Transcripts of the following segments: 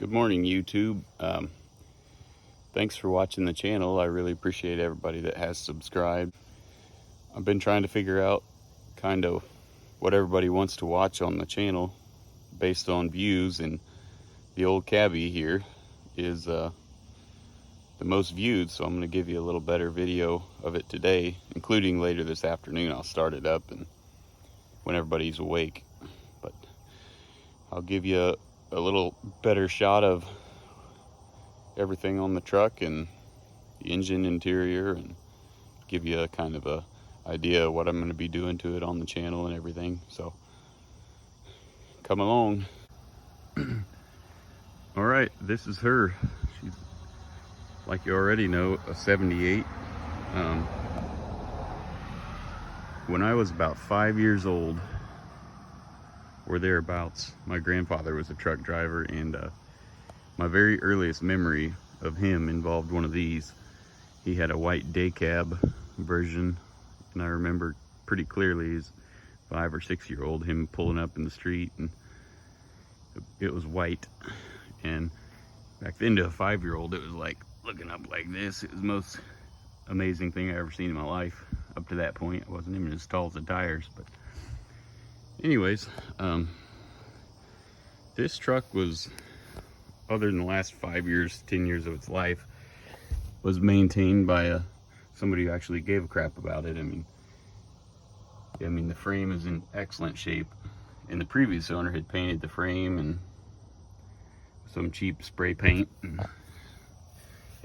Good morning, YouTube. Thanks for watching the channel. I really appreciate everybody that has subscribed. I've been trying to figure out kind of what everybody wants to watch on the channel based on views, and the old caby here is the most viewed, so I'm going to give you a little better video of it today, including later this afternoon. I'll start it up and when everybody's awake, but I'll give you a little better shot of everything on the truck and the engine interior, and give you a kind of a idea of what I'm going to be doing to it on the channel and everything. So come along. All right, this is her. She's, like you already know, a 78. When I was about 5 years old or thereabouts, my grandfather was a truck driver, and my very earliest memory of him involved one of these. He had a white day cab version, and I remember pretty clearly as 5 or 6 year old him pulling up in the street, and it was white. And back then, to a 5-year-old, it was like looking up like this. It was the most amazing thing I ever seen in my life. Up to that point, I wasn't even as tall as the tires, but anyways, this truck was, other than the last 5 years, 10 years of its life, was maintained by somebody who actually gave a crap about it. I mean, the frame is in excellent shape, and the previous owner had painted the frame and some cheap spray paint, and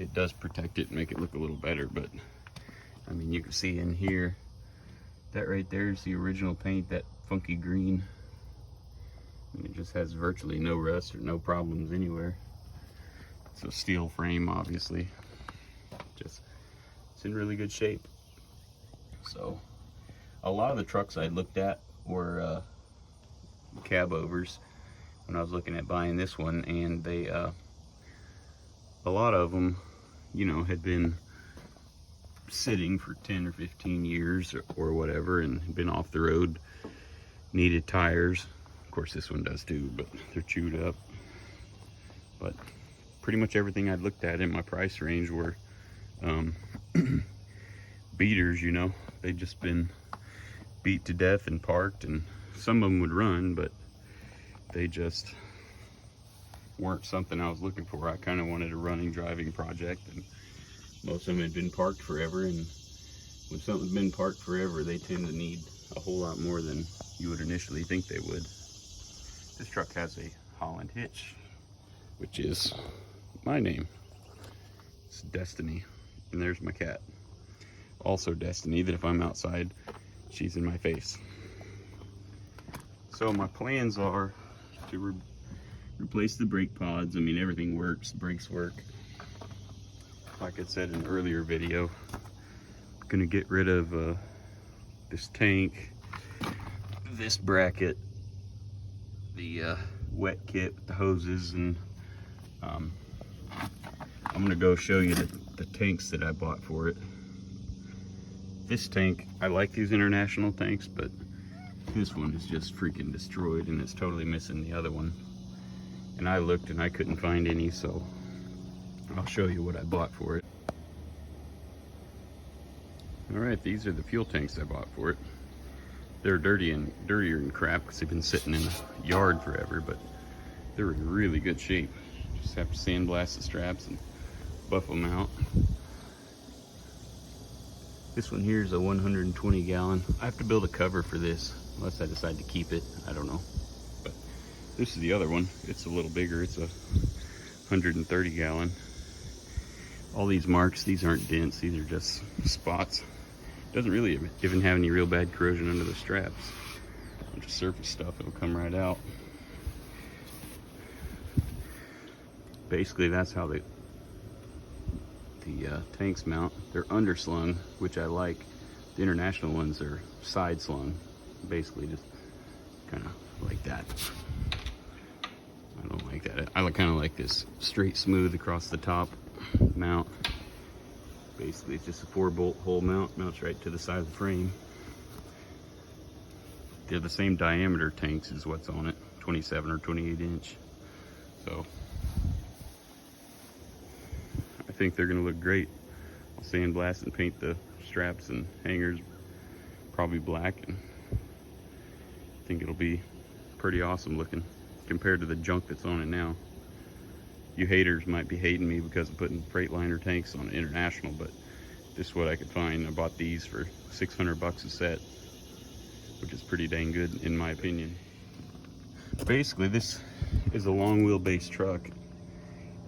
it does protect it and make it look a little better. But I mean, you can see in here, that right there is the original paint, that funky green. And it just has virtually no rust or no problems anywhere. It's a steel frame, obviously. Just, it's in really good shape. So a lot of the trucks I looked at were cabovers when I was looking at buying this one, and they a lot of them, you know, had been sitting for 10 or 15 years or whatever, and been off the road, needed tires. Of course this one does too, but they're chewed up. But pretty much everything I'd looked at in my price range were beaters, you know. They'd just been beat to death and parked, and some of them would run, but they just weren't something I was looking for. I kind of wanted a running, driving project, and most of them had been parked forever, and when something's been parked forever, they tend to need a whole lot more than you would initially think they would. This truck has a Holland hitch, which is my name. It's Destiny, and there's my cat. Also Destiny, that if I'm outside, she's in my face. So my plans are to replace the brake pods. I mean, everything works, the brakes work. Like I said in an earlier video, I'm gonna get rid of this tank, this bracket, the wet kit with the hoses, and I'm gonna go show you the tanks that I bought for it. This tank, I like these international tanks, but this one is just freaking destroyed, and it's totally missing the other one. And I looked and I couldn't find any, so I'll show you what I bought for it. Alright, these are the fuel tanks I bought for it. They're dirtier than crap because they've been sitting in a yard forever, but they're in really good shape. Just have to sandblast the straps and buff them out. This one here is a 120 gallon. I have to build a cover for this, unless I decide to keep it. I don't know. But this is the other one. It's a little bigger. It's a 130 gallon. All these marks, these aren't dents. These are just spots. Doesn't really even have any real bad corrosion under the straps. Bunch of surface stuff, it'll come right out. Basically, that's how the tanks mount. They're underslung, which I like. The international ones are side slung, basically just kind of like that. I don't like that. I kind of like this straight, smooth across the top mount. Basically, it's just a 4-bolt hole mount, mounts right to the side of the frame. They're the same diameter tanks as what's on it, 27 or 28 inch. So think they're gonna look great. Sandblast and paint the straps and hangers probably black, and I think it'll be pretty awesome looking compared to the junk that's on it now. You haters might be hating me because of putting Freightliner tanks on International, but this is what I could find. I bought these for 600 bucks a set, which is pretty dang good in my opinion. Basically, this is a long wheelbase truck,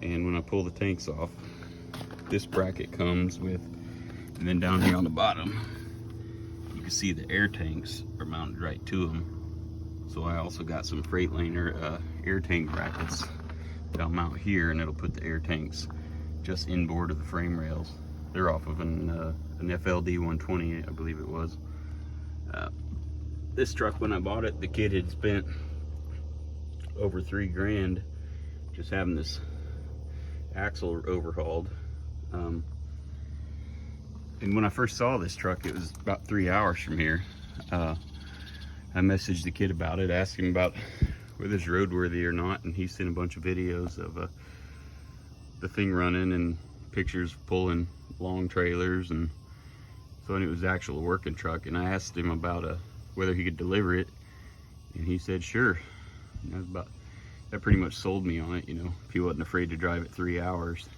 and when I pull the tanks off, this bracket comes with, and then down here on the bottom, you can see the air tanks are mounted right to them. So I also got some Freightliner air tank brackets that I'll mount here, and it'll put the air tanks just inboard of the frame rails. They're off of an FLD 120, I believe it was. This truck, when I bought it, the kid had spent over $3 grand just having this axle overhauled. And when I first saw this truck, it was about 3 hours from here. I messaged the kid about it, asked him about whether it's roadworthy or not, and he sent a bunch of videos of the thing running and pictures pulling long trailers, and so it was actual working truck. And I asked him about whether he could deliver it, and he said sure. And that pretty much sold me on it, you know. If he wasn't afraid to drive it 3 hours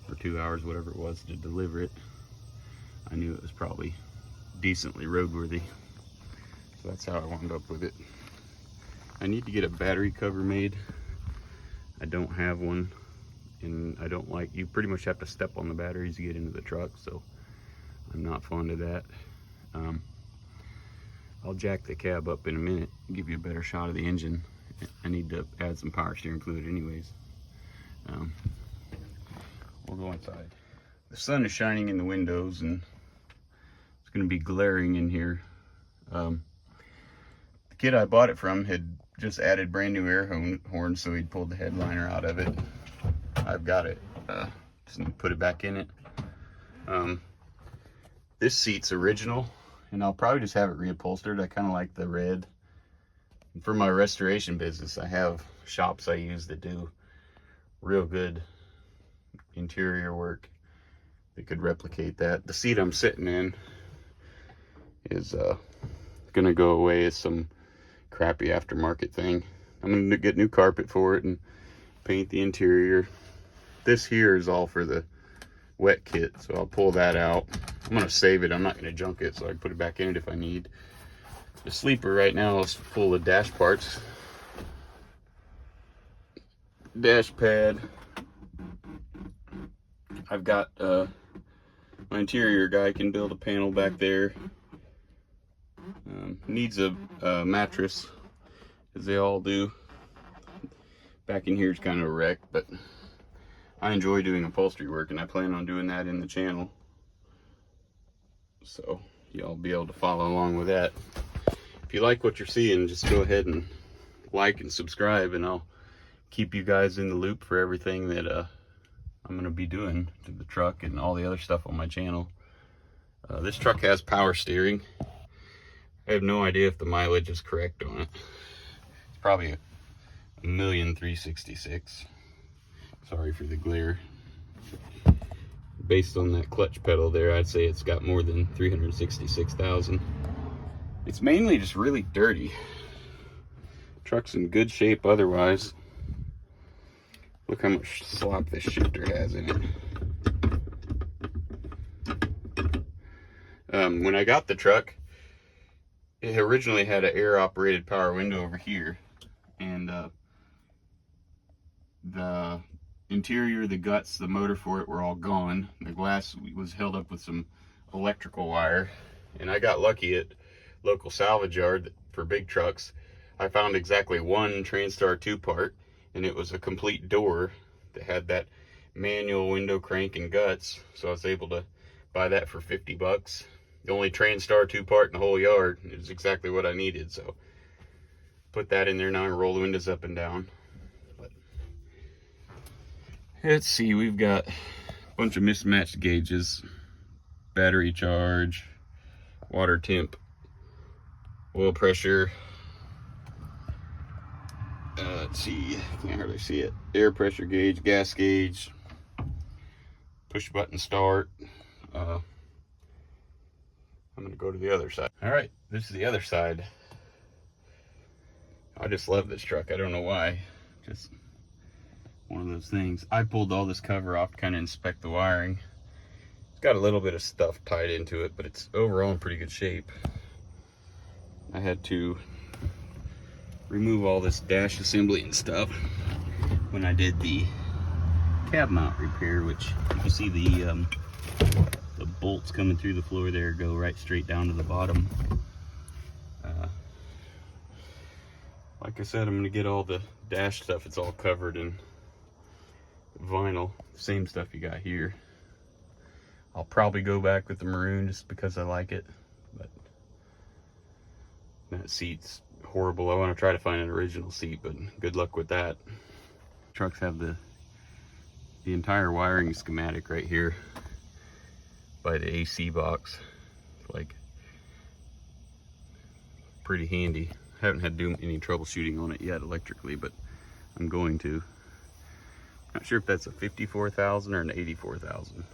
or 2 hours, whatever it was, to deliver it, I knew it was probably decently roadworthy. So that's how I wound up with it. I need to get a battery cover made. I don't have one, and I don't like, you pretty much have to step on the batteries to get into the truck, so I'm not fond of that. I'll jack the cab up in a minute and give you a better shot of the engine. I need to add some power steering fluid anyways. We'll go inside. The sun is shining in the windows, and it's going to be glaring in here. The kid I bought it from had just added brand new air horns, so he'd pulled the headliner out of it. I've got it. Just need to put it back in it. This seat's original, and I'll probably just have it reupholstered. I kind of like the red. And for my restoration business, I have shops I use that do real good interior work that could replicate that. The seat I'm sitting in is gonna go away as some crappy aftermarket thing. I'm gonna get new carpet for it and paint the interior. This here is all for the wet kit, so I'll pull that out. I'm gonna save it. I'm not gonna junk it, so I can put it back in it if I need. The sleeper right now is full of dash parts. Dash pad. I've got my interior guy can build a panel back there. Needs a mattress, as they all do. Back in here is kind of a wreck, but I enjoy doing upholstery work, and I plan on doing that in the channel. So y'all be able to follow along with that. If you like what you're seeing, just go ahead and like and subscribe, and I'll keep you guys in the loop for everything that I'm going to be doing to the truck and all the other stuff on my channel. This truck has power steering. I have no idea if the mileage is correct on it. It's probably 1,366,000. Sorry for the glare. Based on that clutch pedal there, I'd say it's got more than 366,000. It's mainly just really dirty. Truck's in good shape otherwise. Look how much slop this shifter has in it. When I got the truck, it originally had an air operated power window over here, and the interior, the guts, the motor for it were all gone. The glass was held up with some electrical wire, and I got lucky at local salvage yard for big trucks. I found exactly one Transtar 2-part, and it was a complete door that had that manual window crank and guts, so I was able to buy that for 50 bucks. The only Transtar 2-part in the whole yard. It was exactly what I needed, so put that in there now and roll the windows up and down. But let's see, we've got a bunch of mismatched gauges, battery charge, water temp, oil pressure, let's see, can't hardly see it, air pressure gauge, gas gauge, push button start. I'm gonna go to the other side. All right, this is the other side. I just love this truck. I don't know why. Just one of those things. I pulled all this cover off to kind of inspect the wiring. It's got a little bit of stuff tied into it, but it's overall in pretty good shape. I had to remove all this dash assembly and stuff when I did the cab mount repair, which you see the bolts coming through the floor there go right straight down to the bottom. Like I said, I'm going to get all the dash stuff. It's all covered in vinyl, same stuff you got here. I'll probably go back with the maroon just because I like it, but that seat's horrible. I want to try to find an original seat, but good luck with that. Trucks have the entire wiring schematic right here by the AC box. It's like pretty handy. Haven't had to do any troubleshooting on it yet electrically, but I'm going to. Not sure if that's a 54,000 or an 84,000.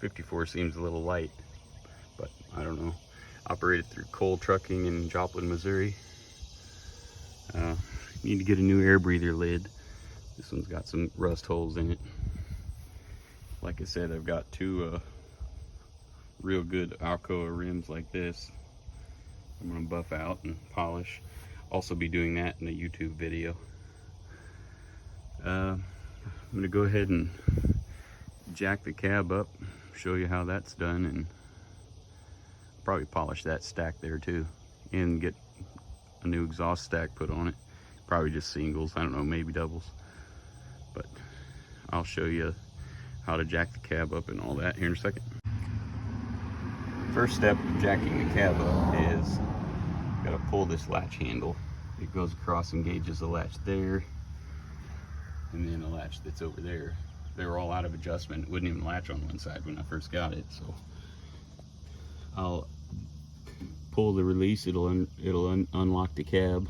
54 seems a little light, but I don't know. Operated through Cole Trucking in Joplin, Missouri. Need to get a new air breather lid. This one's got some rust holes in it. Like I said, I've got two real good Alcoa rims like this. I'm gonna buff out and polish. Also be doing that in a YouTube video. I'm gonna go ahead and jack the cab up, show you how that's done, and probably polish that stack there too, and get a new exhaust stack put on it. Probably just singles, I don't know, maybe doubles. But I'll show you how to jack the cab up and all that here in a second. First step of jacking the cab up is gotta pull this latch handle. It goes across and engages the latch there, and then the latch that's over there. They were all out of adjustment. It wouldn't even latch on one side when I first got it, so I'll pull the release. It'll unlock the cab,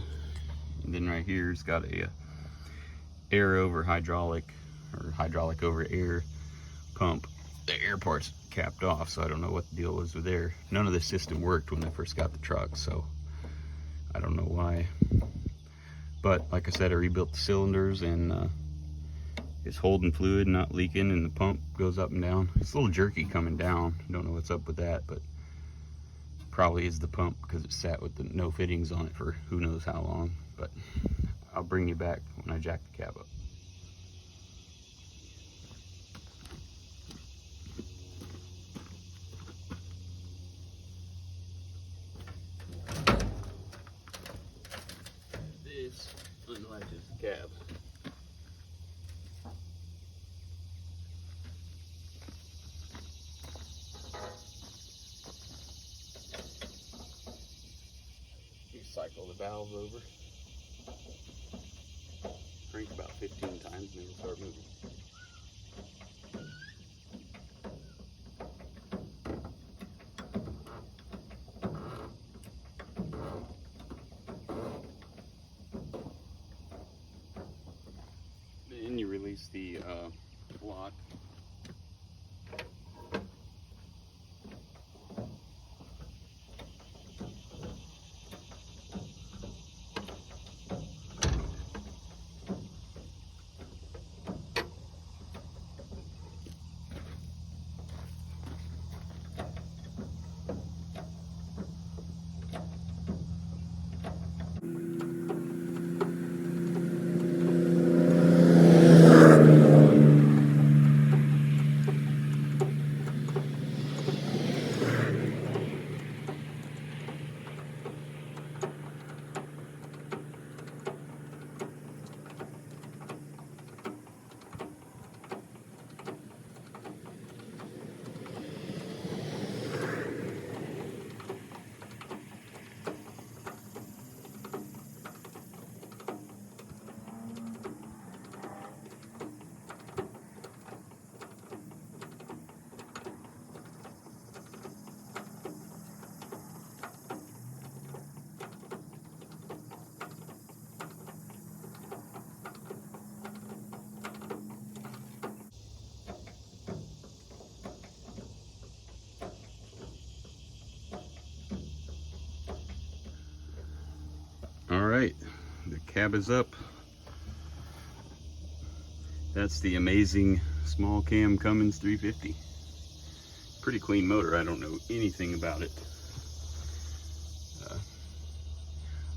and then right here it's got a air over hydraulic, or hydraulic over air pump. The air part's capped off, so I don't know what the deal was with there. None of the system worked when I first got the truck, so I don't know why. But like I said, I rebuilt the cylinders, and it's holding fluid, not leaking, and the pump goes up and down. It's a little jerky coming down. Don't know what's up with that, but probably is the pump because it sat with the no fittings on it for who knows how long. But I'll bring you back when I jack the cab up. This unlatches the cab. You cycle the valve over, crank about 15 times, and then it'll start moving. Then you release the lock. right, the cab is up. That's the amazing small cam Cummins 350. Pretty clean motor. I don't know anything about it.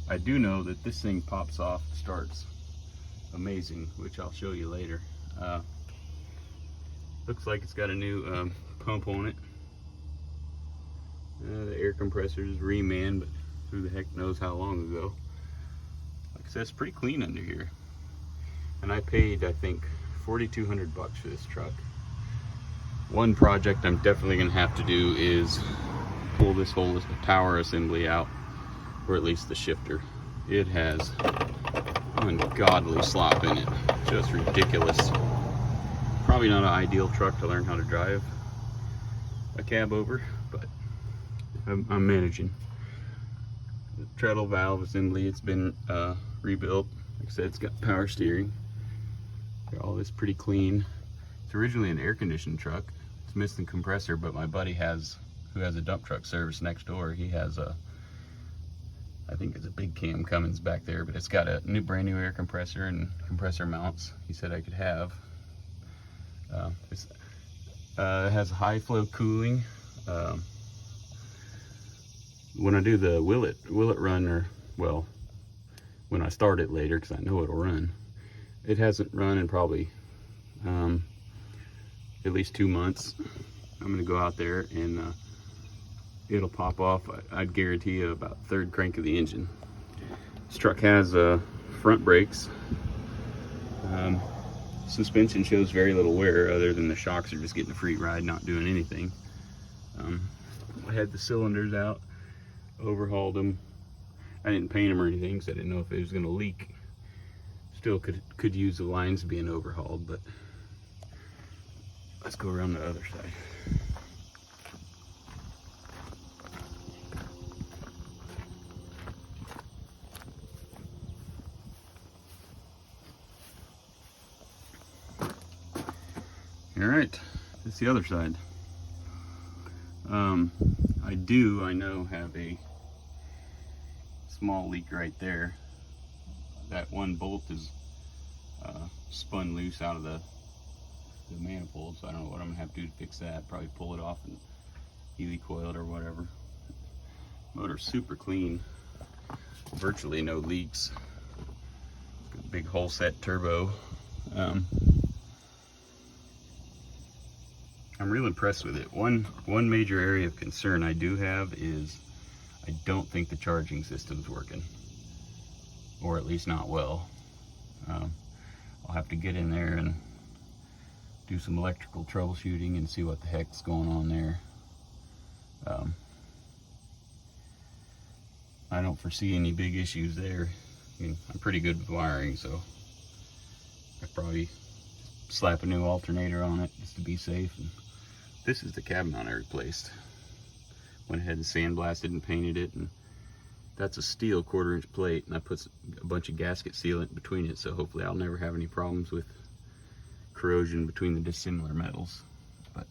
I do know that this thing pops off, starts amazing, which I'll show you later. Looks like it's got a new pump on it. The air compressor is reman, but who the heck knows how long ago. Like I said, it's pretty clean under here. And I paid, I think, $4,200 for this truck. One project I'm definitely gonna have to do is pull this whole power assembly out, or at least the shifter. It has ungodly slop in it, just ridiculous. Probably not an ideal truck to learn how to drive a cab over, but I'm managing. The treadle valve assembly, it's been rebuilt. Like I said, it's got power steering. Got all this pretty clean. It's originally an air conditioned truck. It's missing compressor, but my buddy who has a dump truck service next door, he has I think it's a big cam Cummins back there, but it's got a brand new air compressor and compressor mounts he said I could have. It has high flow cooling. When I do the will it run, or well, when I start it later, because I know it'll run. It hasn't run in probably at least 2 months. I'm gonna go out there and it'll pop off. I'd guarantee you about third crank of the engine. This truck has front brakes. Suspension shows very little wear, other than the shocks are just getting a free ride, not doing anything. I had the cylinders out, overhauled them. I didn't paint them or anything because I didn't know if it was going to leak. Still could use the lines being overhauled, but let's go around the other side. All right, that's the other side. I know have a small leak right there. That one bolt is spun loose out of the manifold, so I don't know what I'm gonna have to do to fix that. Probably pull it off and Healy coil it or whatever. Motor's super clean, virtually no leaks. Got a big hole set turbo. I'm real impressed with it. One major area of concern I do have is I don't think the charging system's working, or at least not well. I'll have to get in there and do some electrical troubleshooting and see what the heck's going on there. I don't foresee any big issues there. I mean, I'm pretty good with wiring, so I probably slap a new alternator on it just to be safe. And this is the cab mount I replaced. Went ahead and sandblasted and painted it, and that's a steel 1/4 inch plate, and I put a bunch of gasket sealant between it, so hopefully I'll never have any problems with corrosion between the dissimilar metals. But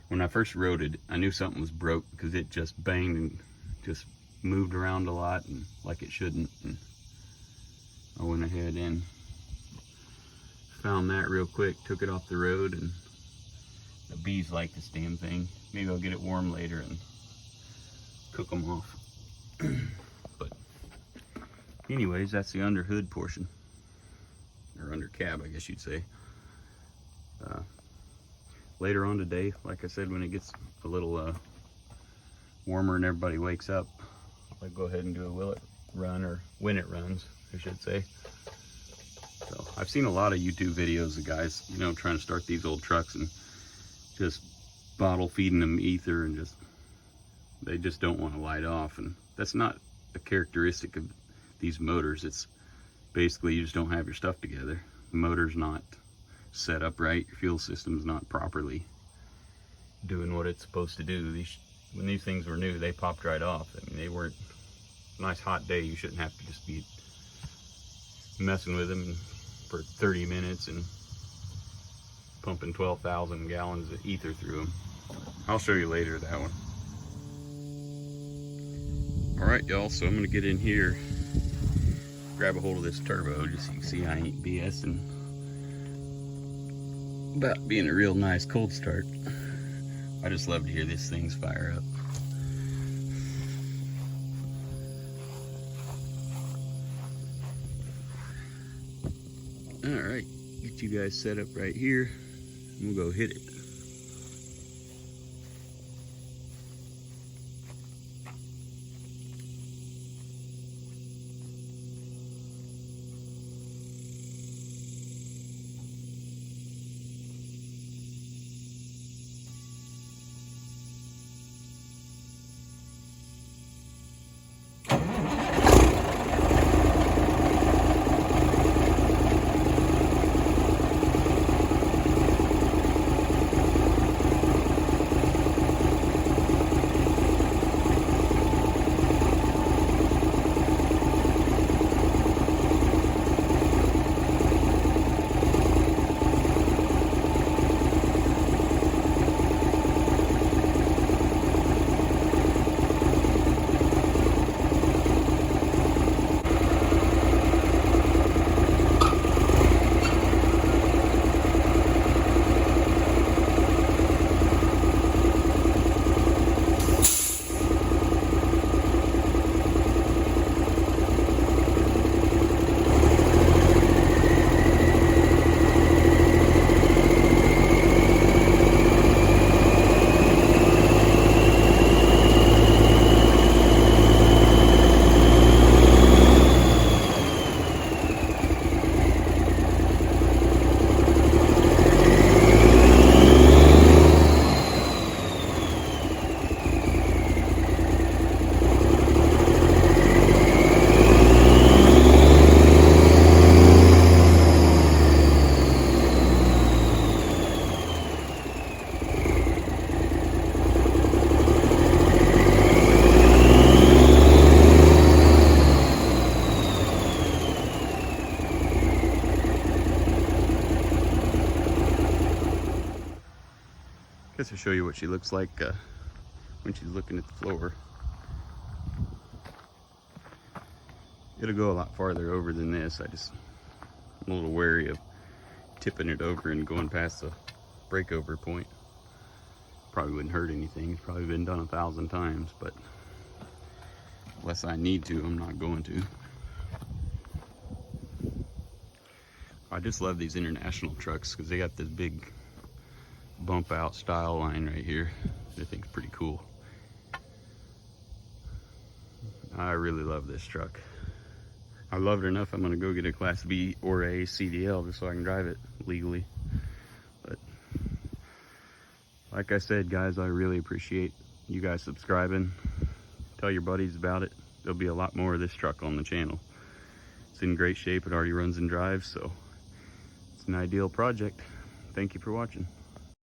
when I first rode it, I knew something was broke because it just banged and just moved around a lot, and like it shouldn't. And I went ahead and found that real quick, took it off the road, and the bees like this damn thing. Maybe I'll get it warm later and cook them off. But anyways, that's the under hood portion, or under cab, I guess you'd say. Later on today, like I said, when it gets a little warmer and everybody wakes up, I'll go ahead and do a will it run, or when it runs, I should say. So I've seen a lot of YouTube videos of guys, you know, trying to start these old trucks and just bottle feeding them ether, and they just don't want to light off. And that's not a characteristic of these motors. It's basically you just don't have your stuff together. The motor's not set up right, your fuel system's not properly doing what it's supposed to do. When these things were new, they popped right off. I mean, they weren't, nice hot day, you shouldn't have to just be messing with them for 30 minutes and pumping 12,000 gallons of ether through them. I'll show you later that one. All right, y'all, so I'm gonna get in here grab a hold of this turbo just so you can see I ain't BSing about being a real nice cold start. I just love to hear this thing's fire up. Alright, get you guys set up right here and we'll go hit it. Guess I'll show you what she looks like when she's looking at the floor. It'll go a lot farther over than this. I'm a little wary of tipping it over and going past the breakover point. Probably wouldn't hurt anything. It's probably been done 1,000 times, but unless I need to, I'm not going to. I just love these international trucks because they got this big bump out style line right here. I think it's pretty cool. I really love this truck. I love it enough I'm gonna go get a Class B or A CDL just so I can drive it legally. But like I said, guys, I really appreciate you guys subscribing. Tell your buddies about it. There'll be a lot more of this truck on the channel. It's in great shape. It already runs and drives, so it's an ideal project. Thank you for watching.